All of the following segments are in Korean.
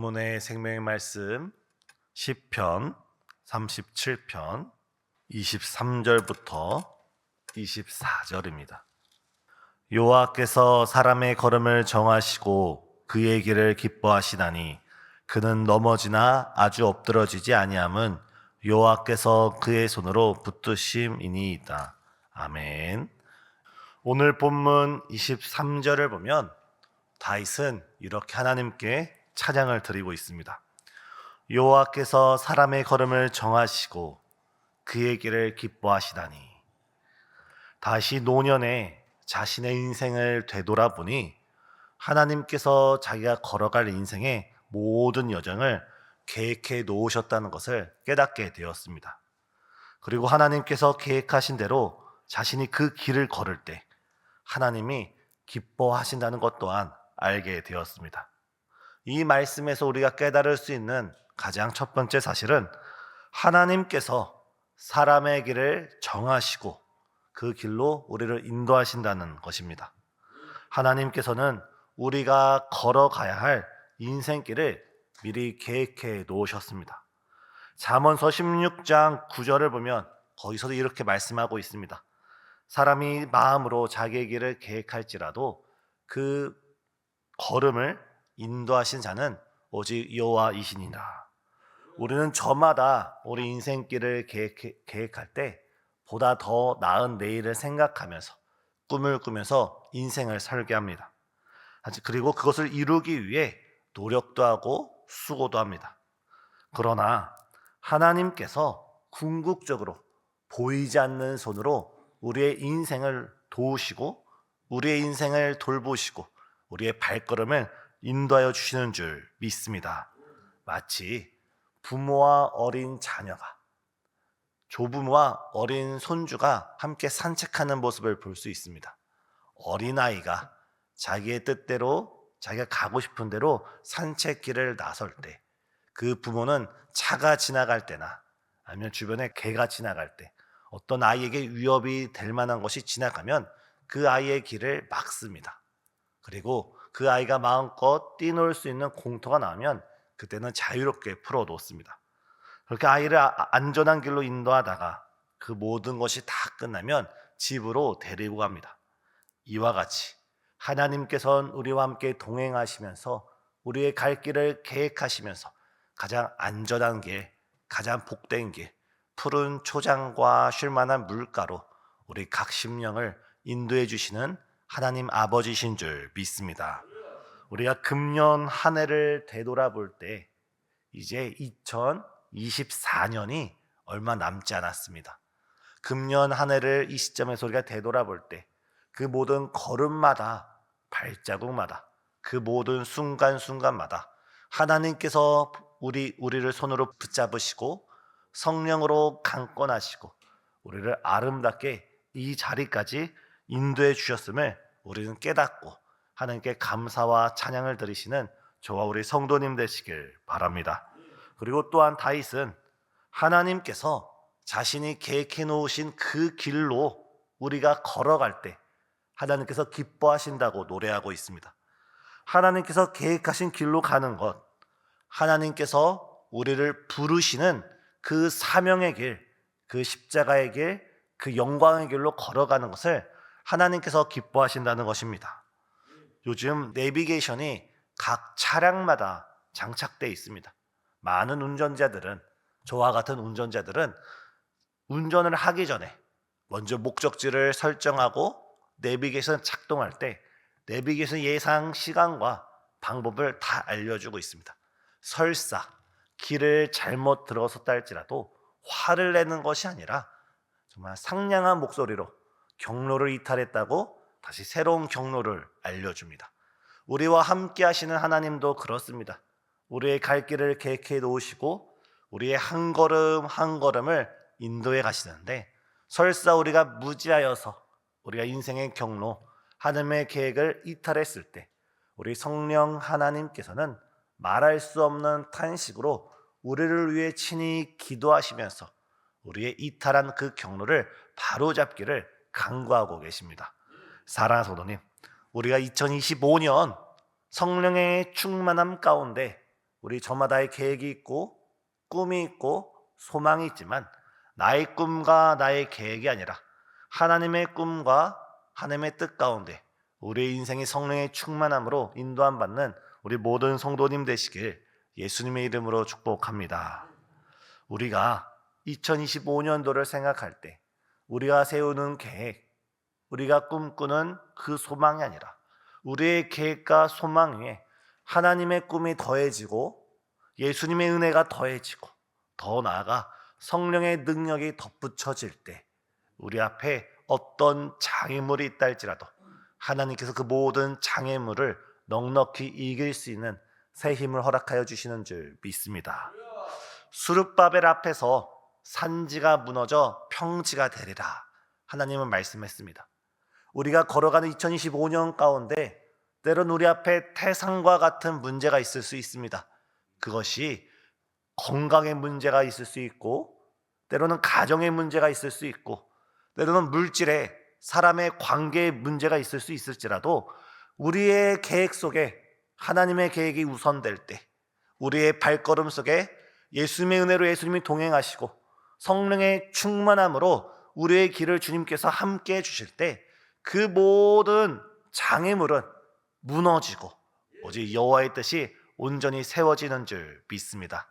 오늘의 생명의 말씀 시편 37편 23절부터 24절입니다. 여호와께서 사람의 걸음을 정하시고 그의 길을 기뻐하시나니 그는 넘어지나 아주 엎드러지지 아니함은 여호와께서 그의 손으로 붙드심이니이다. 아멘. 오늘 본문 23절을 보면 다윗은 이렇게 하나님께 찬양을 드리고 있습니다. 여호와께서 사람의 걸음을 정하시고 그의 길을 기뻐하시다니. 다시 노년에 자신의 인생을 되돌아보니 하나님께서 자기가 걸어갈 인생의 모든 여정을 계획해 놓으셨다는 것을 깨닫게 되었습니다. 그리고 하나님께서 계획하신 대로 자신이 그 길을 걸을 때 하나님이 기뻐하신다는 것 또한 알게 되었습니다. 이 말씀에서 우리가 깨달을 수 있는 가장 첫 번째 사실은 하나님께서 사람의 길을 정하시고 그 길로 우리를 인도하신다는 것입니다. 하나님께서는 우리가 걸어가야 할 인생길을 미리 계획해 놓으셨습니다. 잠언서 16장 9절을 보면 거기서도 이렇게 말씀하고 있습니다. 사람이 마음으로 자기의 길을 계획할지라도 그 걸음을 인도하신 자는 오직 여호와이시니라. 우리는 저마다 우리 인생길을 계획할 때 보다 더 나은 내일을 생각하면서 꿈을 꾸면서 인생을 설계합니다. 그리고 그것을 이루기 위해 노력도 하고 수고도 합니다. 그러나 하나님께서 궁극적으로 보이지 않는 손으로 우리의 인생을 도우시고 우리의 인생을 돌보시고 우리의 발걸음을 인도하여 주시는 줄 믿습니다. 마치 부모와 어린 자녀가, 조부모와 어린 손주가 함께 산책하는 모습을 볼 수 있습니다. 어린아이가 자기의 뜻대로 자기가 가고 싶은 대로 산책길을 나설 때 그 부모는 차가 지나갈 때나 아니면 주변에 개가 지나갈 때 어떤 아이에게 위협이 될 만한 것이 지나가면 그 아이의 길을 막습니다. 그리고 그 아이가 마음껏 뛰놀 수 있는 공터가 나오면 그때는 자유롭게 풀어놓습니다. 그렇게 아이를 안전한 길로 인도하다가 그 모든 것이 다 끝나면 집으로 데리고 갑니다. 이와 같이 하나님께서는 우리와 함께 동행하시면서 우리의 갈 길을 계획하시면서 가장 안전한 길, 가장 복된 길, 푸른 초장과 쉴만한 물가로 우리 각 심령을 인도해 주시는 하나님 아버지신 줄 믿습니다. 우리가 금년 한 해를 되돌아볼 때 이제 2024년이 얼마 남지 않았습니다. 금년 한 해를 이 시점에서 우리가 되돌아볼 때 그 모든 걸음마다, 발자국마다, 그 모든 순간순간마다 하나님께서 우리를 손으로 붙잡으시고 성령으로 강권하시고 우리를 아름답게 이 자리까지 인도해 주셨음을 우리는 깨닫고 하나님께 감사와 찬양을 드리시는 저와 우리 성도님 되시길 바랍니다. 그리고 또한 다윗은 하나님께서 자신이 계획해 놓으신 그 길로 우리가 걸어갈 때 하나님께서 기뻐하신다고 노래하고 있습니다. 하나님께서 계획하신 길로 가는 것, 하나님께서 우리를 부르시는 그 사명의 길, 그 십자가의 길, 그 영광의 길로 걸어가는 것을 하나님께서 기뻐하신다는 것입니다. 요즘 내비게이션이 각 차량마다 장착되어 있습니다. 많은 운전자들은, 저와 같은 운전자들은 운전을 하기 전에 먼저 목적지를 설정하고 내비게이션 작동할 때 내비게이션 예상 시간과 방법을 다 알려주고 있습니다. 설사 길을 잘못 들어섰다 할지라도 화를 내는 것이 아니라 정말 상냥한 목소리로 경로를 이탈했다고 다시 새로운 경로를 알려줍니다. 우리와 함께 하시는 하나님도 그렇습니다. 우리의 갈 길을 계획해 놓으시고 우리의 한 걸음 한 걸음을 인도해 가시는데 설사 우리가 무지하여서 우리가 인생의 경로, 하나님의 계획을 이탈했을 때 우리 성령 하나님께서는 말할 수 없는 탄식으로 우리를 위해 친히 기도하시면서 우리의 이탈한 그 경로를 바로잡기를 간구하고 계십니다. 사랑하는 성도님, 우리가 2025년 성령의 충만함 가운데 우리 저마다의 계획이 있고 꿈이 있고 소망이 있지만 나의 꿈과 나의 계획이 아니라 하나님의 꿈과 하나님의 뜻 가운데 우리의 인생이 성령의 충만함으로 인도함 받는 우리 모든 성도님 되시길 예수님의 이름으로 축복합니다. 우리가 2025년도를 생각할 때 우리가 세우는 계획, 우리가 꿈꾸는 그 소망이 아니라 우리의 계획과 소망 위에 하나님의 꿈이 더해지고 예수님의 은혜가 더해지고 더 나아가 성령의 능력이 덧붙여질 때 우리 앞에 어떤 장애물이 있다 할지라도 하나님께서 그 모든 장애물을 넉넉히 이길 수 있는 새 힘을 허락하여 주시는 줄 믿습니다. 수르바벨 앞에서 산지가 무너져 평지가 되리라 하나님은 말씀했습니다. 우리가 걸어가는 2025년 가운데 때론 우리 앞에 태산과 같은 문제가 있을 수 있습니다. 그것이 건강의 문제가 있을 수 있고 때로는 가정의 문제가 있을 수 있고 때로는 물질의 사람의 관계의 문제가 있을 수 있을지라도 우리의 계획 속에 하나님의 계획이 우선될 때 우리의 발걸음 속에 예수님의 은혜로 예수님이 동행하시고 성령의 충만함으로 우리의 길을 주님께서 함께 해주실 때 그 모든 장애물은 무너지고 오직 여호와의 뜻이 온전히 세워지는 줄 믿습니다.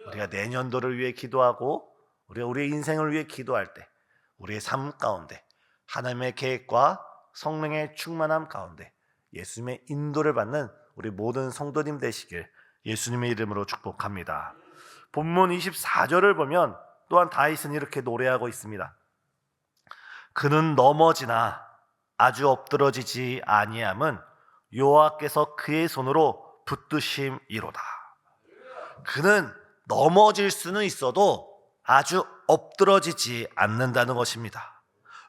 우리가 내년도를 위해 기도하고 우리가 우리의 인생을 위해 기도할 때 우리의 삶 가운데 하나님의 계획과 성령의 충만함 가운데 예수님의 인도를 받는 우리 모든 성도님 되시길 예수님의 이름으로 축복합니다. 본문 24절을 보면 또한 다윗은 이렇게 노래하고 있습니다. 그는 넘어지나 아주 엎드러지지 아니함은 여호와께서 그의 손으로 붙드심이로다. 그는 넘어질 수는 있어도 아주 엎드러지지 않는다는 것입니다.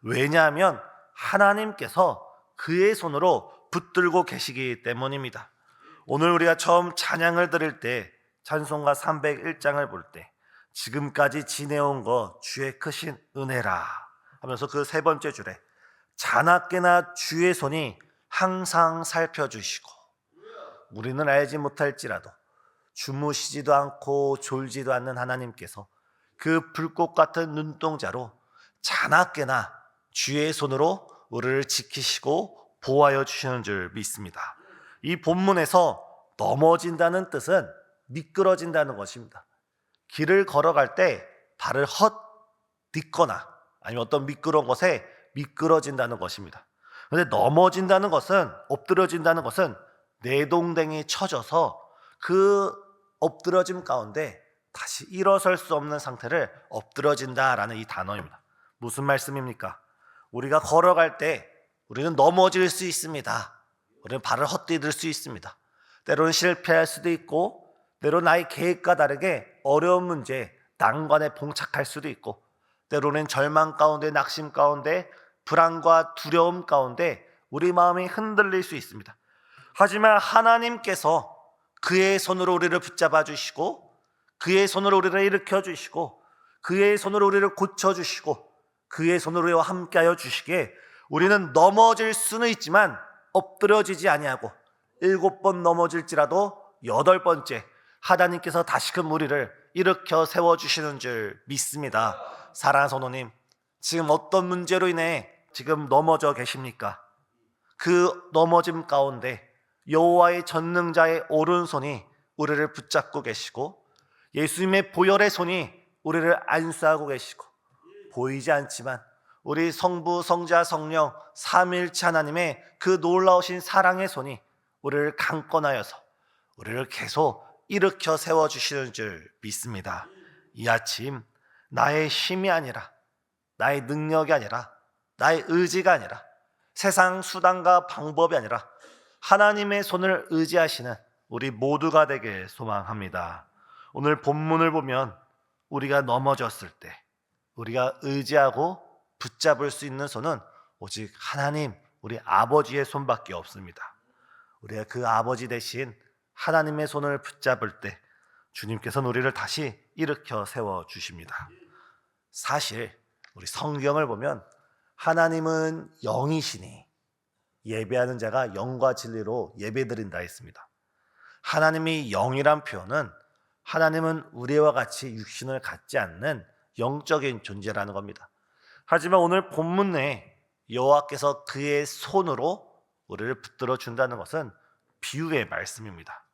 왜냐하면 하나님께서 그의 손으로 붙들고 계시기 때문입니다. 오늘 우리가 처음 찬양을 드릴 때 찬송가 301장을 볼 때 지금까지 지내온 것 주의 크신 은혜라 하면서 그 세 번째 줄에 자나깨나 주의 손이 항상 살펴주시고 우리는 알지 못할지라도 주무시지도 않고 졸지도 않는 하나님께서 그 불꽃 같은 눈동자로 자나깨나 주의 손으로 우리를 지키시고 보호하여 주시는 줄 믿습니다. 이 본문에서 넘어진다는 뜻은 미끄러진다는 것입니다. 길을 걸어갈 때 발을 헛딛거나 아니면 어떤 미끄러운 것에 미끄러진다는 것입니다. 그런데 넘어진다는 것은 엎드러진다는 것은 내동댕이 쳐져서 그 엎드러짐 가운데 다시 일어설 수 없는 상태를 엎드러진다라는 이 단어입니다. 무슨 말씀입니까? 우리가 걸어갈 때 우리는 넘어질 수 있습니다. 우리는 발을 헛디딜 수 있습니다. 때로는 실패할 수도 있고 때로는 나의 계획과 다르게 어려운 문제, 난관에 봉착할 수도 있고 때로는 절망 가운데 낙심 가운데 불안과 두려움 가운데 우리 마음이 흔들릴 수 있습니다. 하지만 하나님께서 그의 손으로 우리를 붙잡아 주시고 그의 손으로 우리를 일으켜 주시고 그의 손으로 우리를 고쳐 주시고 그의 손으로 우리와 함께하여 주시기에 우리는 넘어질 수는 있지만 엎드려지지 아니하고 7번 넘어질지라도 8번째 하나님께서 다시금 우리를 일으켜 세워주시는 줄 믿습니다. 사랑하는 성도님, 지금 어떤 문제로 인해 지금 넘어져 계십니까? 그 넘어짐 가운데 여호와의 전능자의 오른손이 우리를 붙잡고 계시고 예수님의 보혈의 손이 우리를 안수하고 계시고 보이지 않지만 우리 성부, 성자, 성령 삼위일체 하나님의 그 놀라우신 사랑의 손이 우리를 강권하여서 우리를 계속 일으켜 세워주시는 줄 믿습니다. 이 아침 나의 힘이 아니라 나의 능력이 아니라 나의 의지가 아니라 세상 수단과 방법이 아니라 하나님의 손을 의지하시는 우리 모두가 되길 소망합니다. 오늘 본문을 보면 우리가 넘어졌을 때 우리가 의지하고 붙잡을 수 있는 손은 오직 하나님 우리 아버지의 손밖에 없습니다. 우리가 그 아버지 대신 하나님의 손을 붙잡을 때 주님께서는 우리를 다시 일으켜 세워주십니다. 사실 우리 성경을 보면 하나님은 영이시니 예배하는 자가 영과 진리로 예배드린다 했습니다. 하나님이 영이란 표현은 하나님은 우리와 같이 육신을 갖지 않는 영적인 존재라는 겁니다. 하지만 오늘 본문 내에 여호와께서 그의 손으로 우리를 붙들어 준다는 것은 비유의 말씀입니다.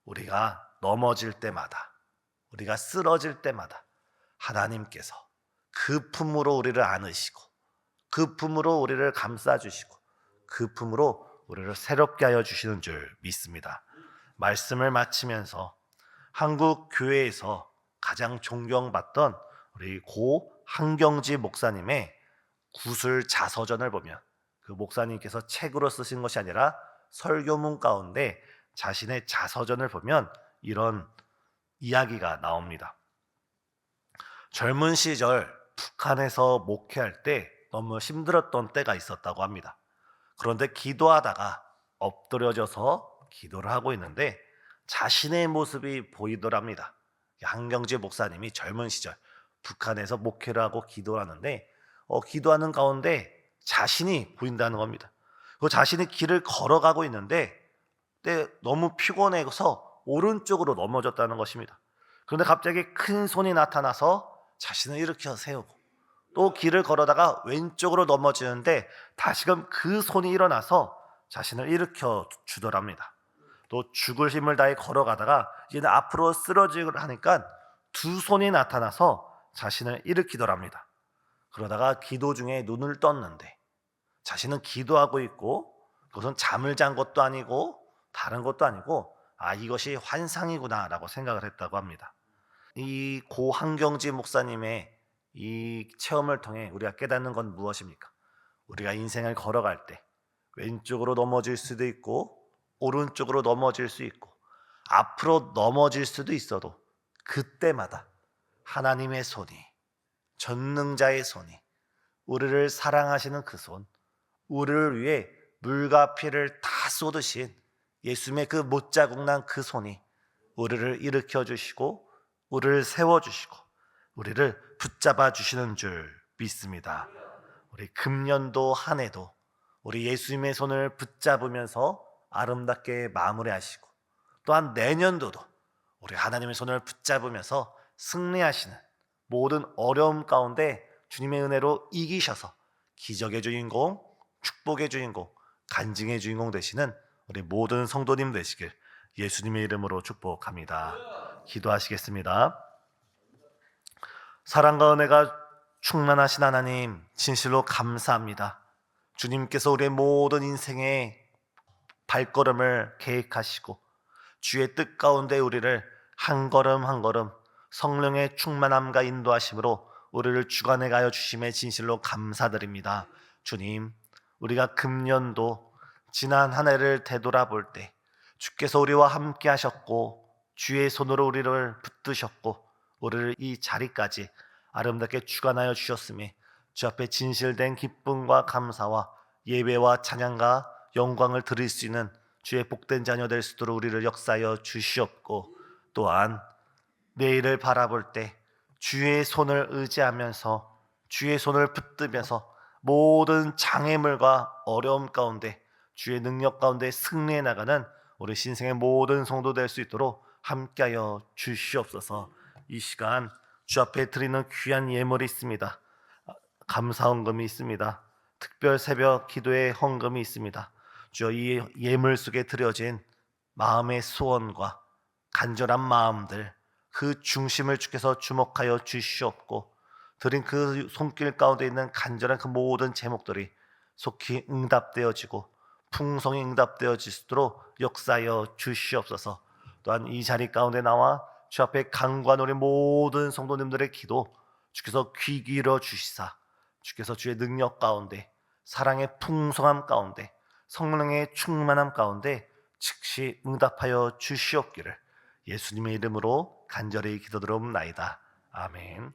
우리가 넘어질 때마다, 우리가 쓰러질 때마다 하나님께서 그 품으로 우리를 안으시고, 그 품으로 우리를 감싸주시고, 그 품으로 우리를 새롭게 하여 주시는 줄 믿습니다. 말씀을 마치면서 한국 교회에서 가장 존경받던 우리 고 한경지 목사님의 구술 자서전을 보면, 그 목사님께서 책으로 쓰신 것이 아니라 설교문 가운데 자신의 자서전을 보면 이런 이야기가 나옵니다. 젊은 시절 북한에서 목회할 때 너무 힘들었던 때가 있었다고 합니다. 그런데 기도하다가 엎드려져서 기도를 하고 있는데 자신의 모습이 보이더랍니다. 한경지 목사님이 젊은 시절 북한에서 목회를 하고 기도를 하는데 기도하는 가운데 자신이 보인다는 겁니다. 그 자신이 길을 걸어가고 있는데 너무 피곤해서 오른쪽으로 넘어졌다는 것입니다. 그런데 갑자기 큰 손이 나타나서 자신을 일으켜 세우고, 또 길을 걸어다가 왼쪽으로 넘어지는데 다시금 그 손이 일어나서 자신을 일으켜 주더랍니다. 또 죽을 힘을 다해 걸어가다가 이제는 앞으로 쓰러지기를 하니까 두 손이 나타나서 자신을 일으키더랍니다. 그러다가 기도 중에 눈을 떴는데 자신은 기도하고 있고, 그것은 잠을 잔 것도 아니고 다른 것도 아니고 이것이 환상이구나 라고 생각을 했다고 합니다. 이 고 한경지 목사님의 이 체험을 통해 우리가 깨닫는 건 무엇입니까? 우리가 인생을 걸어갈 때 왼쪽으로 넘어질 수도 있고 오른쪽으로 넘어질 수 있고 앞으로 넘어질 수도 있어도 그때마다 하나님의 손이, 전능자의 손이, 우리를 사랑하시는 그 손, 우리를 위해 물과 피를 다 쏟으신 예수님의 그 못자국 난 그 손이 우리를 일으켜 주시고 우리를 세워주시고 우리를 붙잡아 주시는 줄 믿습니다. 우리 금년도 한 해도 우리 예수님의 손을 붙잡으면서 아름답게 마무리하시고, 또한 내년도도 우리 하나님의 손을 붙잡으면서 승리하시는, 모든 어려움 가운데 주님의 은혜로 이기셔서 기적의 주인공, 축복의 주인공, 간증의 주인공 되시는 우리 모든 성도님 되시길 예수님의 이름으로 축복합니다. 기도하시겠습니다. 사랑과 은혜가 충만하신 하나님, 진실로 감사합니다. 주님께서 우리의 모든 인생의 발걸음을 계획하시고 주의 뜻 가운데 우리를 한 걸음 한 걸음 성령의 충만함과 인도하심으로 우리를 주관해 가여 주심에 진실로 감사드립니다. 주님, 우리가 금년도 지난 한 해를 되돌아볼 때 주께서 우리와 함께 하셨고 주의 손으로 우리를 붙드셨고 우리를 이 자리까지 아름답게 주관하여 주셨음에 주 앞에 진실된 기쁨과 감사와 예배와 찬양과 영광을 드릴 수 있는 주의 복된 자녀 될 수 있도록 우리를 역사하여 주시옵고, 또한 내일을 바라볼 때 주의 손을 의지하면서 주의 손을 붙들면서 모든 장애물과 어려움 가운데 주의 능력 가운데 승리해 나가는 우리 신생의 모든 성도 될 수 있도록 함께하여 주시옵소서. 이 시간 주 앞에 드리는 귀한 예물이 있습니다. 감사 헌금이 있습니다. 특별 새벽 기도의 헌금이 있습니다. 주여, 이 예물 속에 드려진 마음의 소원과 간절한 마음들, 그 중심을 주께서 주목하여 주시옵고, 드린 그 손길 가운데 있는 간절한 그 모든 제목들이 속히 응답되어지고 풍성히 응답되어지도록 역사하여 주시옵소서. 또한 이 자리 가운데 나와 주 앞에 간구한 우리 모든 성도님들의 기도 주께서 귀 기울여 주시사 주께서 주의 능력 가운데, 사랑의 풍성함 가운데, 성령의 충만함 가운데 즉시 응답하여 주시옵기를 예수님의 이름으로 간절히 기도드리옵나이다. 아멘.